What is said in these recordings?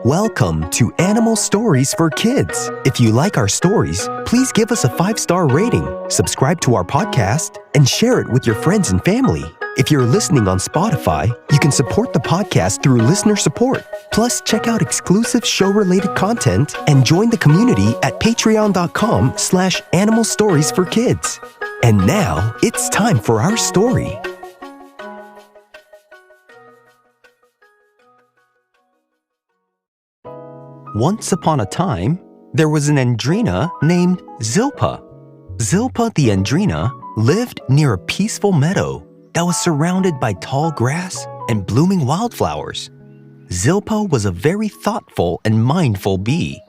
Welcome to Animal Stories for Kids. If you like our stories, please give us a 5-star rating, subscribe to our podcast, and share it with your friends and family. If you're listening on Spotify, you can support the podcast through listener support. Plus, check out exclusive show-related content and join the community at patreon.com/Animal Stories for Kids. And now, it's time for our story. Once upon a time, there was an Andrena named Zilpa. Zilpa the Andrena lived near a peaceful meadow that was surrounded by tall grass and blooming wildflowers. Zilpa was a very thoughtful and mindful bee,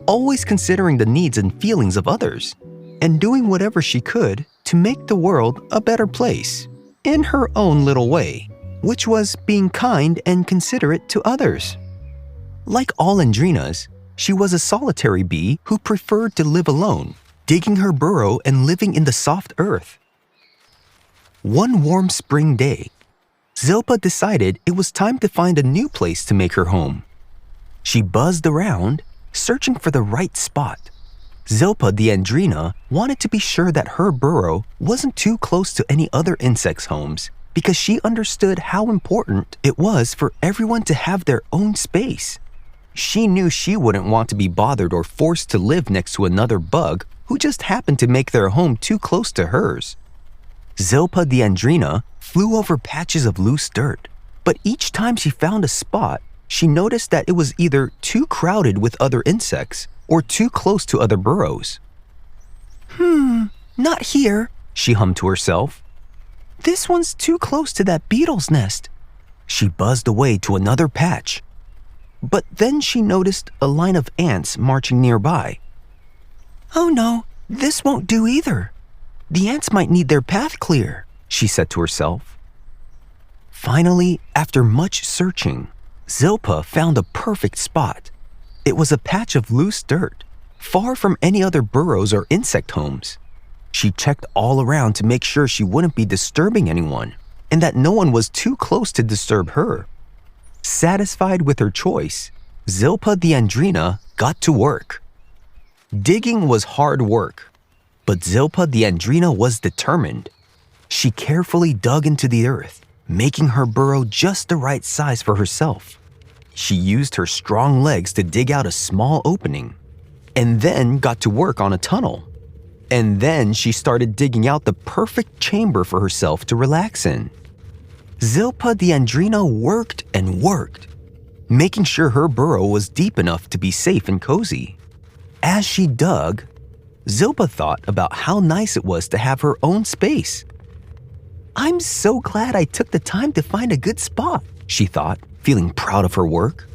always considering the needs and feelings of others, and doing whatever she could to make the world a better place, in her own little way, which was being kind and considerate to others. Like all Andrenas, she was a solitary bee who preferred to live alone, digging her burrow and living in the soft earth. One warm spring day, Zilpa decided it was time to find a new place to make her home. She buzzed around, searching for the right spot. Zilpa the Andrena wanted to be sure that her burrow wasn't too close to any other insects' homes because she understood how important it was for everyone to have their own space. She knew she wouldn't want to be bothered or forced to live next to another bug who just happened to make their home too close to hers. Zilpa the Andrena flew over patches of loose dirt, but each time she found a spot, she noticed that it was either too crowded with other insects or too close to other burrows. Not here, she hummed to herself. This one's too close to that beetle's nest. She buzzed away to another patch. But then she noticed a line of ants marching nearby. Oh no, this won't do either. The ants might need their path clear, she said to herself. Finally, after much searching, Zilpa found a perfect spot. It was a patch of loose dirt, far from any other burrows or insect homes. She checked all around to make sure she wouldn't be disturbing anyone, and that no one was too close to disturb her. Satisfied with her choice, Zilpa the Andrena got to work. Digging was hard work, but Zilpa the Andrena was determined. She carefully dug into the earth, making her burrow just the right size for herself. She used her strong legs to dig out a small opening, and then got to work on a tunnel. And then she started digging out the perfect chamber for herself to relax in. Zilpa the Andrena worked and worked, making sure her burrow was deep enough to be safe and cozy. As she dug, Zilpa thought about how nice it was to have her own space. I'm so glad I took the time to find a good spot, she thought, feeling proud of her work.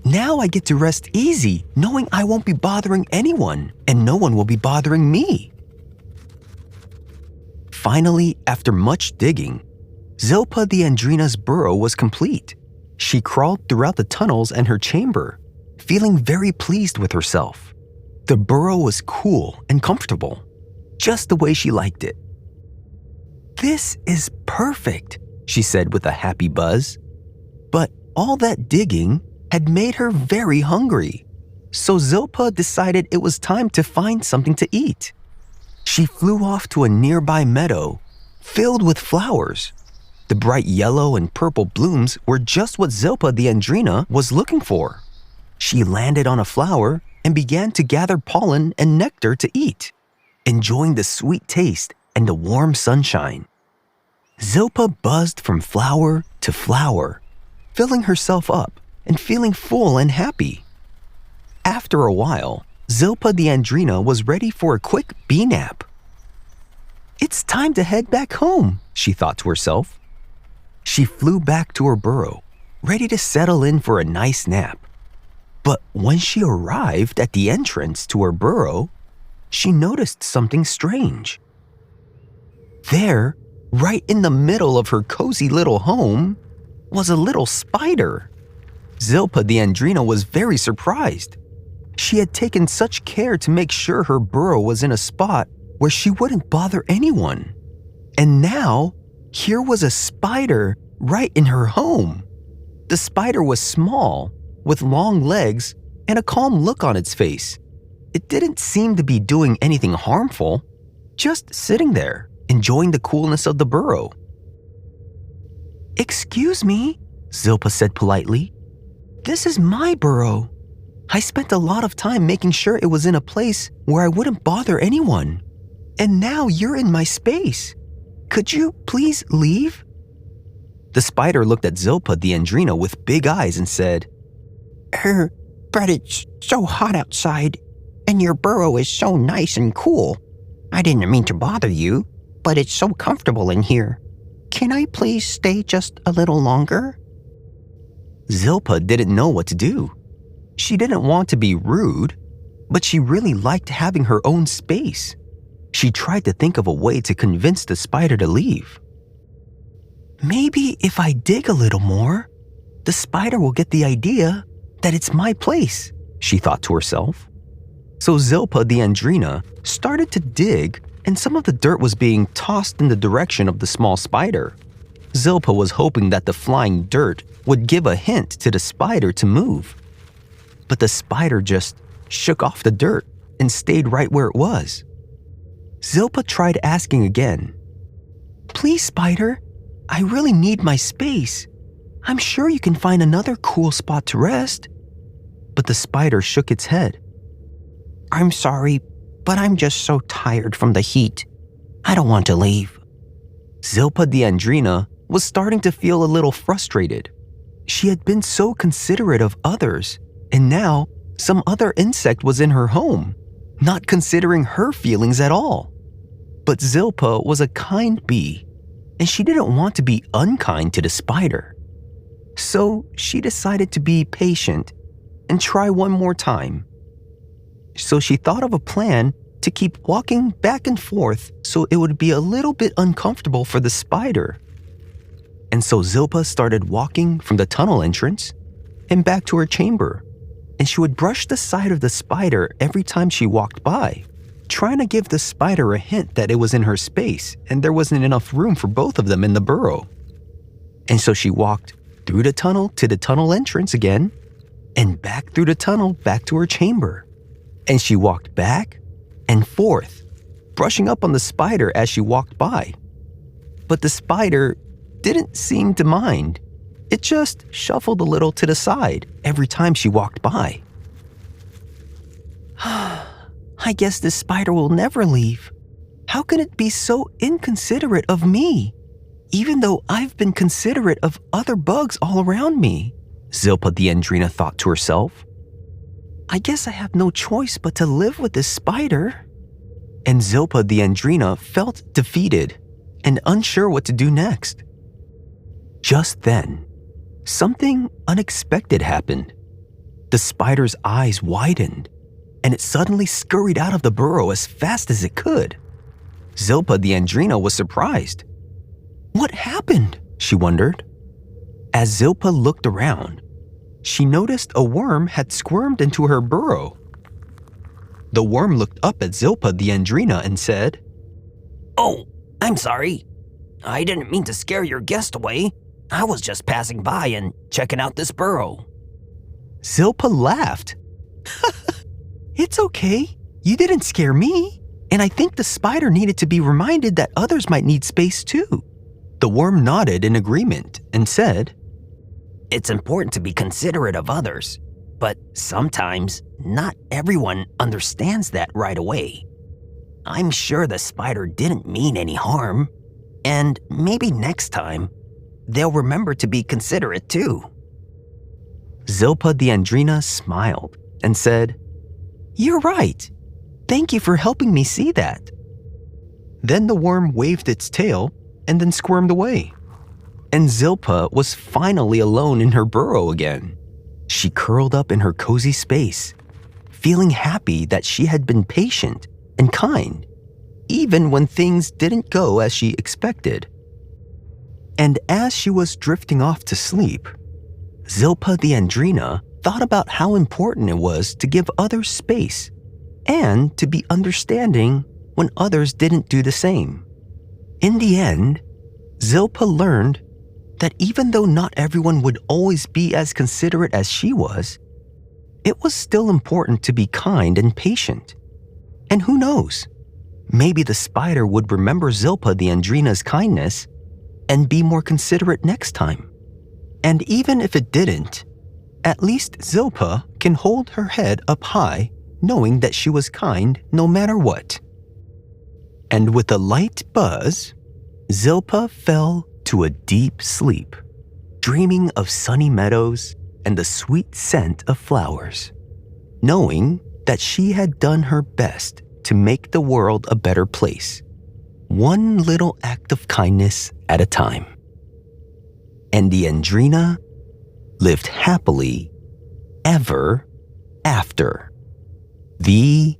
Now I get to rest easy, knowing I won't be bothering anyone, and no one will be bothering me. Finally, after much digging, Zilpa the Andrena's burrow was complete. She crawled throughout the tunnels and her chamber, feeling very pleased with herself. The burrow was cool and comfortable, just the way she liked it. This is perfect, she said with a happy buzz. But all that digging had made her very hungry, so Zilpa decided it was time to find something to eat. She flew off to a nearby meadow filled with flowers. The bright yellow and purple blooms were just what Zilpa the Andrena was looking for. She landed on a flower and began to gather pollen and nectar to eat, enjoying the sweet taste and the warm sunshine. Zilpa buzzed from flower to flower, filling herself up and feeling full and happy. After a while, Zilpa the Andrena was ready for a quick bee nap. It's time to head back home, she thought to herself. She flew back to her burrow, ready to settle in for a nice nap. But when she arrived at the entrance to her burrow, she noticed something strange. There, right in the middle of her cozy little home, was a little spider. Zilpa the Andrena was very surprised. She had taken such care to make sure her burrow was in a spot where she wouldn't bother anyone. And now, here was a spider right in her home. The spider was small, with long legs and a calm look on its face. It didn't seem to be doing anything harmful, just sitting there, enjoying the coolness of the burrow. "Excuse me," Zilpa said politely. "This is my burrow. I spent a lot of time making sure it was in a place where I wouldn't bother anyone. And now you're in my space. Could you please leave?" The spider looked at Zilpa the Andrena with big eyes and said, But it's so hot outside, and your burrow is so nice and cool. I didn't mean to bother you, but it's so comfortable in here. Can I please stay just a little longer?" Zilpa didn't know what to do. She didn't want to be rude, but she really liked having her own space. She tried to think of a way to convince the spider to leave. "Maybe if I dig a little more, the spider will get the idea that it's my place," she thought to herself. So Zilpa the Andrena started to dig, and some of the dirt was being tossed in the direction of the small spider. Zilpa was hoping that the flying dirt would give a hint to the spider to move. But the spider just shook off the dirt and stayed right where it was. Zilpa tried asking again, "Please, spider, I really need my space. I'm sure you can find another cool spot to rest." But the spider shook its head. "I'm sorry, but I'm just so tired from the heat. I don't want to leave." Zilpa the Andrena was starting to feel a little frustrated. She had been so considerate of others, and now some other insect was in her home, not considering her feelings at all. But Zilpa was a kind bee, and she didn't want to be unkind to the spider. So she decided to be patient and try one more time. So she thought of a plan to keep walking back and forth so it would be a little bit uncomfortable for the spider. And so Zilpa started walking from the tunnel entrance and back to her chamber, and she would brush the side of the spider every time she walked by, trying to give the spider a hint that it was in her space and there wasn't enough room for both of them in the burrow. And so she walked through the tunnel to the tunnel entrance again, and back through the tunnel back to her chamber. And she walked back and forth, brushing up on the spider as she walked by. But the spider didn't seem to mind. It just shuffled a little to the side every time she walked by. "I guess this spider will never leave. How can it be so inconsiderate of me, even though I've been considerate of other bugs all around me?" Zilpa the Andrena thought to herself. "I guess I have no choice but to live with this spider." And Zilpa the Andrena felt defeated and unsure what to do next. Just then, something unexpected happened. The spider's eyes widened, and it suddenly scurried out of the burrow as fast as it could. Zilpa the Andrena was surprised. What happened? She wondered. As Zilpa looked around, she noticed a worm had squirmed into her burrow. The worm looked up at Zilpa the Andrena and said, "Oh, I'm sorry. I didn't mean to scare your guest away. I was just passing by and checking out this burrow." Zilpa laughed. "It's okay. You didn't scare me. And I think the spider needed to be reminded that others might need space too." The worm nodded in agreement and said, "It's important to be considerate of others, but sometimes not everyone understands that right away. I'm sure the spider didn't mean any harm, and maybe next time they'll remember to be considerate too." Zilpa the Andrena smiled and said, "You're right. Thank you for helping me see that." Then the worm waved its tail and then squirmed away. And Zilpa was finally alone in her burrow again. She curled up in her cozy space, feeling happy that she had been patient and kind, even when things didn't go as she expected. And as she was drifting off to sleep, Zilpa the Andrena thought about how important it was to give others space and to be understanding when others didn't do the same. In the end, Zilpa learned that even though not everyone would always be as considerate as she was, it was still important to be kind and patient. And who knows, maybe the spider would remember Zilpa the Andrena's kindness and be more considerate next time. And even if it didn't, at least Zilpa can hold her head up high, knowing that she was kind no matter what. And with a light buzz, Zilpa fell to a deep sleep, dreaming of sunny meadows and the sweet scent of flowers, knowing that she had done her best to make the world a better place, one little act of kindness at a time. And the Andrena lived happily ever after. The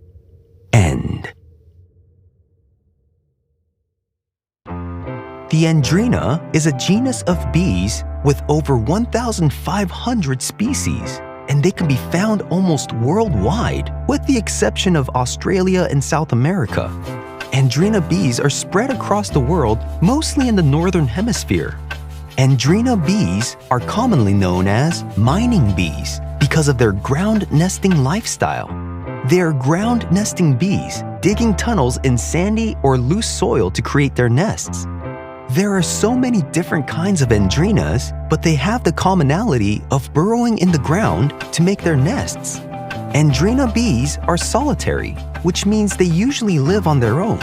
end. The Andrena is a genus of bees with over 1,500 species, and they can be found almost worldwide, with the exception of Australia and South America. Andrena bees are spread across the world, mostly in the northern hemisphere. Andrena bees are commonly known as mining bees because of their ground nesting lifestyle. They are ground nesting bees, digging tunnels in sandy or loose soil to create their nests. There are so many different kinds of Andrenas, but they have the commonality of burrowing in the ground to make their nests. Andrena bees are solitary, which means they usually live on their own.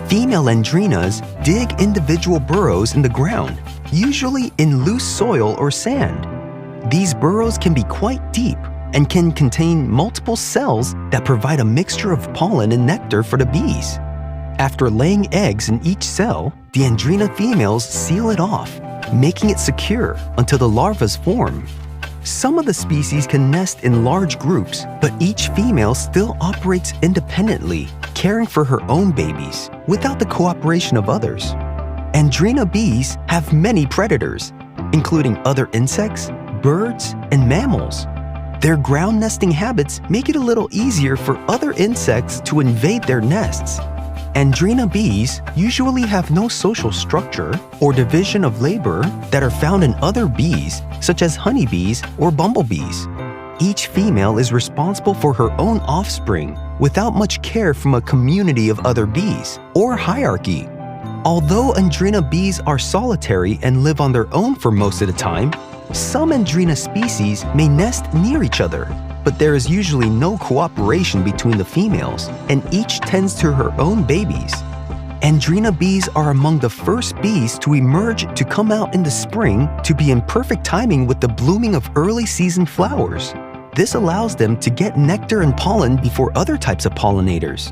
Female Andrenas dig individual burrows in the ground, usually in loose soil or sand. These burrows can be quite deep and can contain multiple cells that provide a mixture of pollen and nectar for the bees. After laying eggs in each cell, the Andrena females seal it off, making it secure until the larvas form. Some of the species can nest in large groups, but each female still operates independently, caring for her own babies without the cooperation of others. Andrena bees have many predators, including other insects, birds, and mammals. Their ground nesting habits make it a little easier for other insects to invade their nests. Andrena bees usually have no social structure or division of labor that are found in other bees, such as honeybees or bumblebees. Each female is responsible for her own offspring without much care from a community of other bees or hierarchy. Although Andrena bees are solitary and live on their own for most of the time, some Andrena species may nest near each other, but there is usually no cooperation between the females, and each tends to her own babies. Andrena bees are among the first bees to emerge to come out in the spring to be in perfect timing with the blooming of early season flowers. This allows them to get nectar and pollen before other types of pollinators.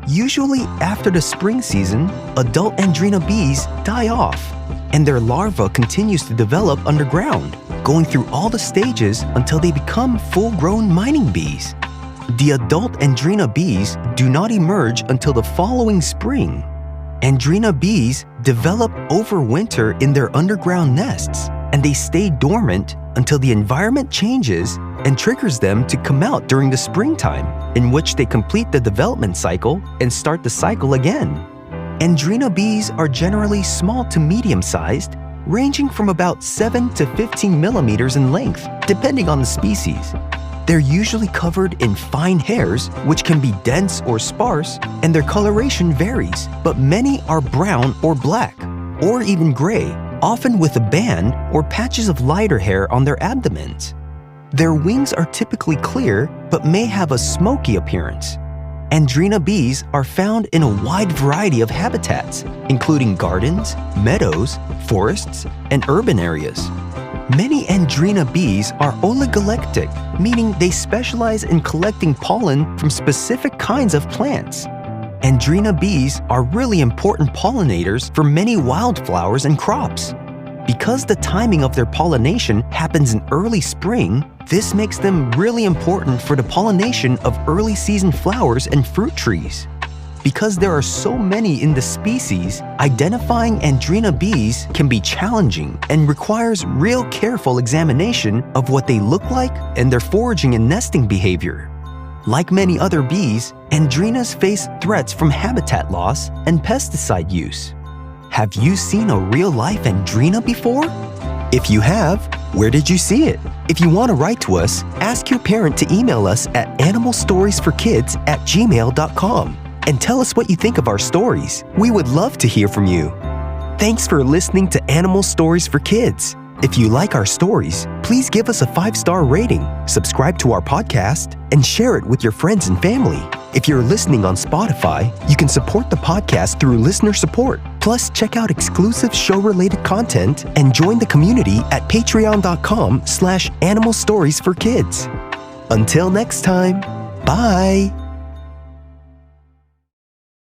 Usually after the spring season, adult Andrena bees die off, and their larva continues to develop underground, going through all the stages until they become full-grown mining bees. The adult Andrena bees do not emerge until the following spring. Andrena bees develop over winter in their underground nests, and they stay dormant until the environment changes and triggers them to come out during the springtime, in which they complete the development cycle and start the cycle again. Andrena bees are generally small to medium-sized, ranging from about 7 to 15 millimeters in length, depending on the species. They're usually covered in fine hairs, which can be dense or sparse, and their coloration varies, but many are brown or black, or even gray, often with a band or patches of lighter hair on their abdomens. Their wings are typically clear, but may have a smoky appearance. Andrena bees are found in a wide variety of habitats, including gardens, meadows, forests, and urban areas. Many Andrena bees are oligolectic, meaning they specialize in collecting pollen from specific kinds of plants. Andrena bees are really important pollinators for many wildflowers and crops. Because the timing of their pollination happens in early spring, this makes them really important for the pollination of early season flowers and fruit trees. Because there are so many in the species, identifying Andrena bees can be challenging and requires real careful examination of what they look like and their foraging and nesting behavior. Like many other bees, Andrenas face threats from habitat loss and pesticide use. Have you seen a real-life Andrena before? If you have, where did you see it? If you want to write to us, ask your parent to email us at animalstoriesforkids@gmail.com and tell us what you think of our stories. We would love to hear from you. Thanks for listening to Animal Stories for Kids. If you like our stories, please give us a 5-star rating, subscribe to our podcast, and share it with your friends and family. If you're listening on Spotify, you can support the podcast through listener support. Plus, check out exclusive show-related content and join the community at patreon.com/animalstoriesforkids. Until next time, bye!